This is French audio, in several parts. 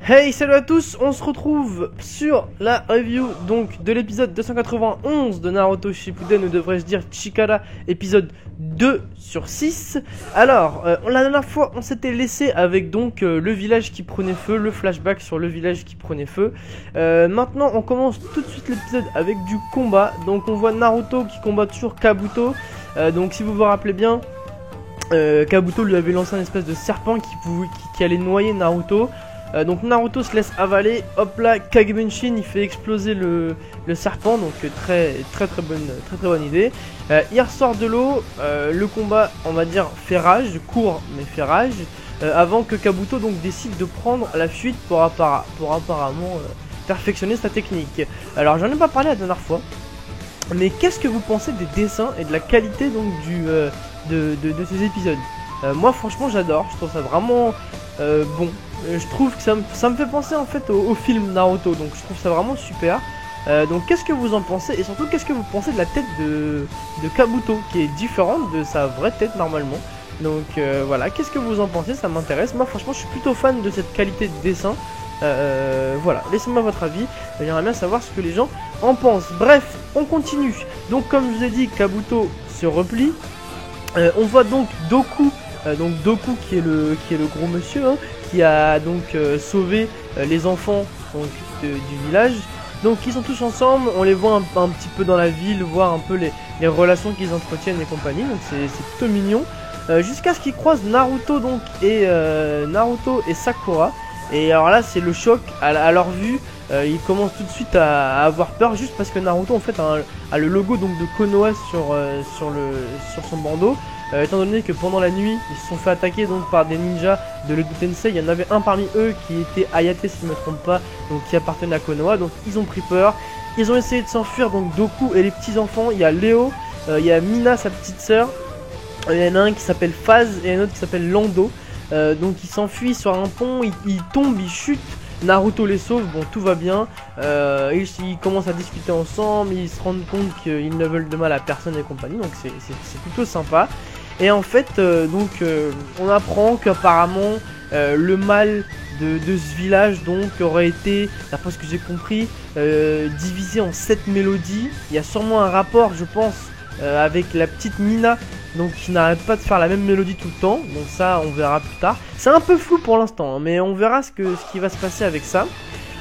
Hey, salut à tous, on se retrouve sur la review donc de l'épisode 291 de Naruto Shippuden, ou devrais-je dire Chikara, épisode 2 sur 6. Alors, la dernière fois on s'était laissé avec donc le village qui prenait feu, le flashback sur le village qui prenait feu. Maintenant on commence tout de suite l'épisode avec du combat. Donc on voit Naruto qui combat toujours Kabuto. Donc si vous vous rappelez bien, Kabuto lui avait lancé un espèce de serpent qui allait noyer Naruto. Donc Naruto se laisse avaler, hop là, Kagebunshin il fait exploser le serpent, donc très bonne idée. Il ressort de l'eau, le combat on va dire fait rage, court mais fait rage, avant que Kabuto donc décide de prendre la fuite pour apparemment perfectionner sa technique. Alors j'en ai pas parlé la dernière fois, mais qu'est-ce que vous pensez des dessins et de la qualité donc de ces épisodes? Moi franchement j'adore, je trouve ça vraiment bon. Je trouve que ça me fait penser en fait au film Naruto, donc je trouve ça vraiment super. Donc qu'est-ce que vous en pensez, et surtout qu'est-ce que vous pensez de la tête de Kabuto qui est différente de sa vraie tête normalement. Donc voilà, qu'est-ce que vous en pensez, ça m'intéresse. Moi franchement je suis plutôt fan de cette qualité de dessin. Voilà, laissez-moi votre avis, j'aimerais bien savoir ce que les gens en pensent. Bref, on continue. Donc comme je vous ai dit, Kabuto se replie. On voit donc Doku. Donc Doku qui est le gros monsieur, hein, qui a donc sauvé les enfants donc, du village. Donc ils sont tous ensemble, on les voit un petit peu dans la ville, voir un peu les relations qu'ils entretiennent et compagnie. Donc c'est plutôt mignon. Jusqu'à ce qu'ils croisent Naruto donc et Sakura. Et alors là c'est le choc à leur vue. Ils commencent tout de suite à avoir peur, juste parce que Naruto en fait a le logo donc de Konoha sur son bandeau. Étant donné que pendant la nuit ils se sont fait attaquer donc par des ninjas de l'Edo Tensei, il y en avait un parmi eux qui était Hayate si je ne me trompe pas, donc qui appartenait à Konoha. Donc ils ont pris peur, ils ont essayé de s'enfuir, donc Doku et les petits enfants. Il y a Léo, il y a Mina sa petite sœur, il y en a un qui s'appelle Phase et un autre qui s'appelle Lando. Donc ils s'enfuient sur un pont, ils tombent, ils chutent. Naruto les sauve, bon tout va bien. Ils commencent à discuter ensemble, ils se rendent compte qu'ils ne veulent de mal à personne et compagnie, donc c'est plutôt sympa. Et en fait on apprend qu'apparemment le mal de ce village donc aurait été, d'après ce que j'ai compris, divisé en 7 mélodies. Il y a sûrement un rapport, je pense, avec la petite Mina, donc qui n'arrête pas de faire la même mélodie tout le temps. Donc ça on verra plus tard, c'est un peu flou pour l'instant, hein, mais on verra ce qui va se passer avec ça.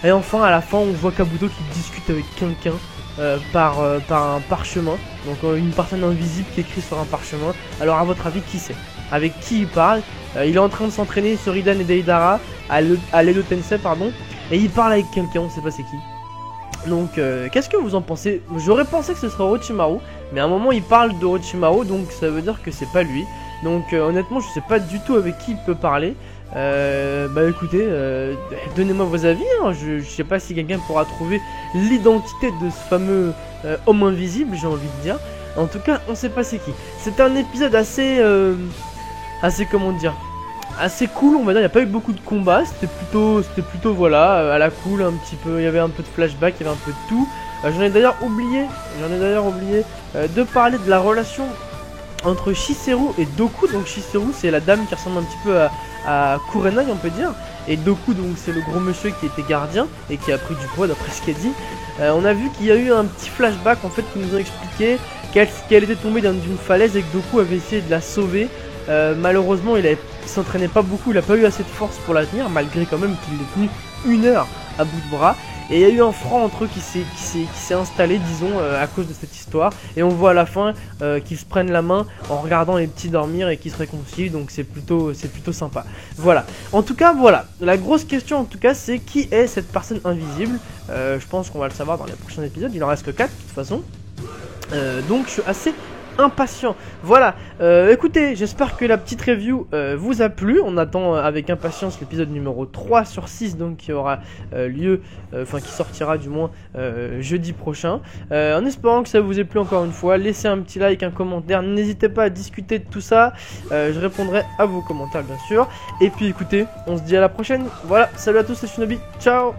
Et enfin à la fin on voit Kabuto qui discute avec quelqu'un par un parchemin, donc une personne invisible qui écrit sur un parchemin. Alors à votre avis qui c'est? Avec qui il parle? Il est en train de s'entraîner sur Hidan et Deidara à l'Edo Tensei pardon, et il parle avec quelqu'un, on sait pas c'est qui. Donc qu'est-ce que vous en pensez? J'aurais pensé que ce serait Orochimaru, mais à un moment il parle de Orochimaru, donc ça veut dire que c'est pas lui. Donc honnêtement je sais pas du tout avec qui il peut parler. Bah écoutez, donnez-moi vos avis, hein. Je sais pas si quelqu'un pourra trouver l'identité de ce fameux homme invisible, j'ai envie de dire. En tout cas on sait pas c'est qui. C'était un épisode assez comment dire, assez cool on va dire. Il n'y a pas eu beaucoup de combats, c'était plutôt voilà, à la cool un petit peu. Il y avait un peu de flashback, il y avait un peu de tout. J'en ai d'ailleurs oublié de parler de la relation entre Shiseru et Doku. Donc Shiseru c'est la dame qui ressemble un petit peu à Kurenai on peut dire, et Doku donc c'est le gros monsieur qui était gardien et qui a pris du poids d'après ce qu'elle dit. On a vu qu'il y a eu un petit flashback en fait qui nous a expliqué qu'elle était tombée d'une falaise et que Doku avait essayé de la sauver. Malheureusement il s'entraînait pas beaucoup, il a pas eu assez de force pour la tenir, malgré quand même qu'il l'ait tenu 1 heure à bout de bras. Et il y a eu un franc entre eux qui s'est installé, disons, à cause de cette histoire. Et on voit à la fin qu'ils se prennent la main en regardant les petits dormir et qu'ils se réconcilient. Donc c'est plutôt sympa. Voilà. En tout cas, voilà. La grosse question, en tout cas, c'est qui est cette personne invisible. Je pense qu'on va le savoir dans les prochains épisodes. Il en reste que 4 de toute façon. Donc je suis assez impatient. Voilà, écoutez, j'espère que la petite review vous a plu. On attend avec impatience l'épisode numéro 3 sur 6, donc qui aura lieu, enfin qui sortira du moins jeudi prochain. En espérant que ça vous ait plu encore une fois, laissez un petit like, un commentaire, n'hésitez pas à discuter de tout ça. Je répondrai à vos commentaires bien sûr. Et puis écoutez, on se dit à la prochaine. Voilà, salut à tous, c'est Shinobi, ciao.